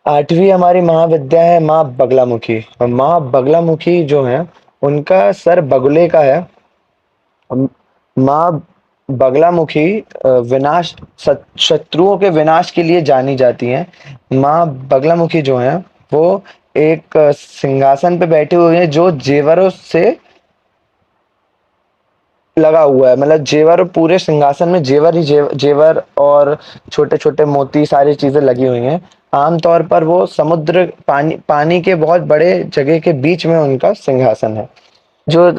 आठवीं हमारी महाविद्या है माँ बगलामुखी। और माँ बगलामुखी जो है, उनका सर बगुले का है। हम- माँ बगलामुखी विनाश शत्रुओं के विनाश के लिए जानी जाती हैं। माँ बगलामुखी जो है वो एक सिंहासन पे बैठी हुई है जो जेवरों से लगा हुआ है। मतलब जेवर, पूरे सिंहासन में जेवर ही जेवर और छोटे छोटे मोती, सारी चीजें लगी हुई हैं। आमतौर पर वो समुद्र, पानी पानी के बहुत बड़े जगह के बीच में उनका सिंहासन है। जो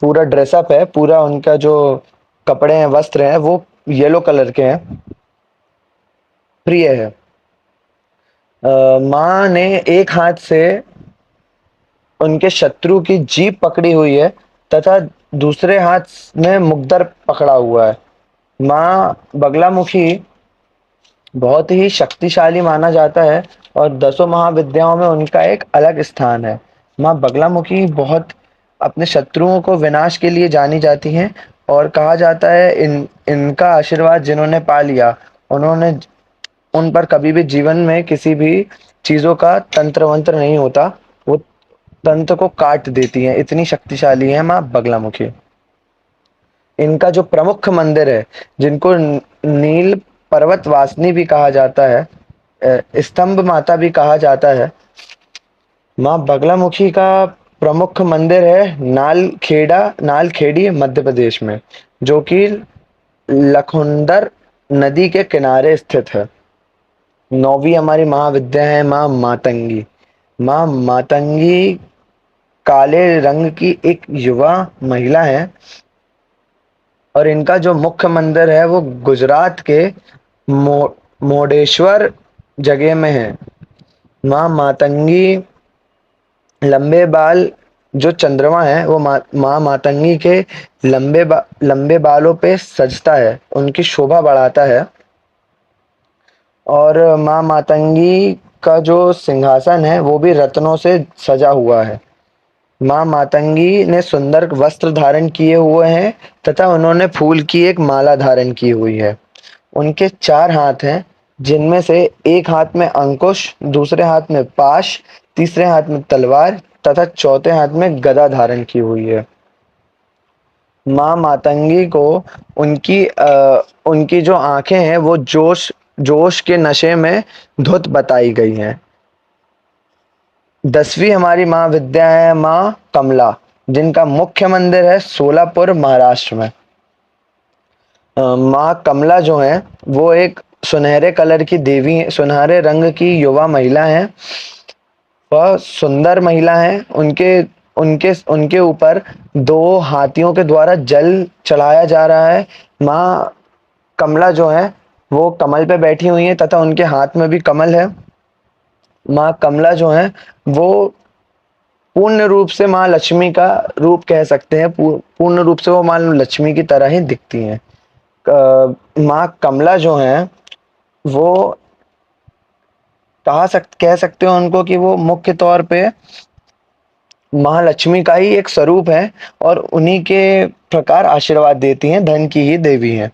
पूरा ड्रेसअप है, पूरा उनका जो कपड़े हैं, वस्त्र हैं, वो येलो कलर के हैं। प्रिय है। माँ ने एक हाथ से उनके शत्रु की जीभ पकड़ी हुई है तथा दूसरे हाथ में मुग्दर पकड़ा हुआ है। माँ बगलामुखी बहुत ही शक्तिशाली माना जाता है और दसों महाविद्याओं में उनका एक अलग स्थान है। माँ बगलामुखी बहुत अपने शत्रुओं को विनाश के लिए जानी जाती हैं। और कहा जाता है इनका आशीर्वाद जिन्होंने पा लिया, उन्होंने उन पर कभी भी जीवन में किसी भी चीजों का तंत्र मंत्र नहीं होता। वो तंत्र को काट देती हैं, इतनी शक्तिशाली है माँ बगलामुखी। इनका जो प्रमुख मंदिर है, जिनको नील पर्वत वासिनी भी कहा जाता है, स्तंभ माता भी कहा जाता है, माँ बगलामुखी का प्रमुख मंदिर है नालखेड़ी मध्य प्रदेश में, जो कि लखुंदर नदी के किनारे स्थित है। नौवीं हमारी महाविद्या है माँ मातंगी। माँ मातंगी काले रंग की एक युवा महिला है और इनका जो मुख्य मंदिर है वो गुजरात के मोडेश्वर जगह में है। माँ मातंगी लंबे बाल, जो चंद्रमा है वो माँ मातंगी के लंबे बालों पे सजता है, उनकी शोभा बढ़ाता है। और माँ मातंगी का जो सिंहासन है वो भी रत्नों से सजा हुआ है। माँ मातंगी ने सुंदर वस्त्र धारण किए हुए हैं तथा उन्होंने फूल की एक माला धारण की हुई है। उनके चार हाथ हैं, जिनमें से एक हाथ में अंकुश, दूसरे हाथ में पाश, तीसरे हाथ में तलवार तथा चौथे हाथ में गदा धारण की हुई है। माँ मातंगी को उनकी जो आंखें हैं वो जोश जोश के नशे में धुत बताई गई हैं। दसवीं हमारी महाविद्या है माँ कमला, जिनका मुख्य मंदिर है सोलापुर महाराष्ट्र में। माँ कमला जो है वो एक सुनहरे कलर की देवी, सुनहरे रंग की युवा महिला है। वह सुंदर महिला है। उनके उनके उनके ऊपर दो हाथियों के द्वारा जल चढ़ाया जा रहा है। माँ कमला जो है वो कमल पे बैठी हुई है तथा उनके हाथ में भी कमल है। माँ कमला जो है वो पूर्ण रूप से माँ लक्ष्मी का रूप कह सकते हैं। पूर्ण रूप से वो माँ लक्ष्मी की तरह ही दिखती हैं। माँ कमला जो है वो कह सकते हो उनको कि वो मुख्य तौर पे महालक्ष्मी का ही एक स्वरूप है और उन्हीं के प्रकार आशीर्वाद देती हैं, धन की ही देवी हैं।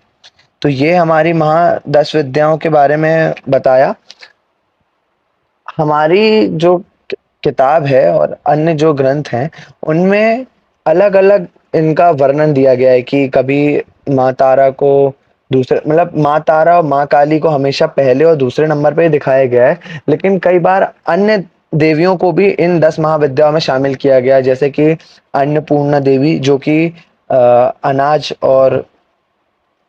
तो ये हमारी महा 10 विद्याओं के बारे में बताया। हमारी जो किताब है और अन्य जो ग्रंथ हैं उनमें अलग अलग इनका वर्णन दिया गया है कि कभी माँ तारा को दूसरे, मतलब माँ तारा और माँ काली को हमेशा पहले और दूसरे नंबर पे ही दिखाया गया है, लेकिन कई बार अन्य देवियों को भी इन 10 महाविद्याओं में शामिल किया गया है। जैसे कि अन्नपूर्णा देवी, जो कि अनाज और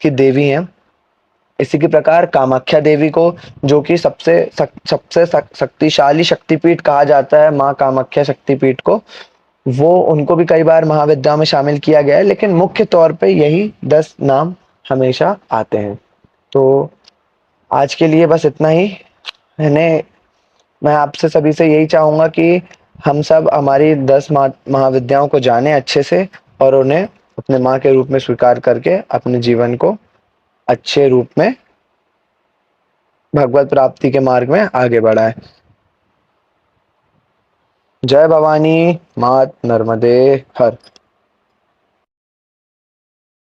की देवी हैं। इसी के प्रकार कामाख्या देवी को, जो कि सबसे शक्तिशाली शक्तिपीठ कहा जाता है, माँ कामाख्या शक्तिपीठ को, वो उनको भी कई बार महाविद्या में शामिल किया गया है, लेकिन मुख्य तौर पे यही 10 नाम हमेशा आते हैं। तो आज के लिए बस इतना ही। मैंने मैं आपसे सभी से यही चाहूंगा कि हम सब हमारी 10 महाविद्याओं को जाने अच्छे से और उन्हें अपने माँ के रूप में स्वीकार करके अपने जीवन को अच्छे रूप में भगवत प्राप्ति के मार्ग में आगे बढ़ाए। जय भवानी, मात नर्मदे हर।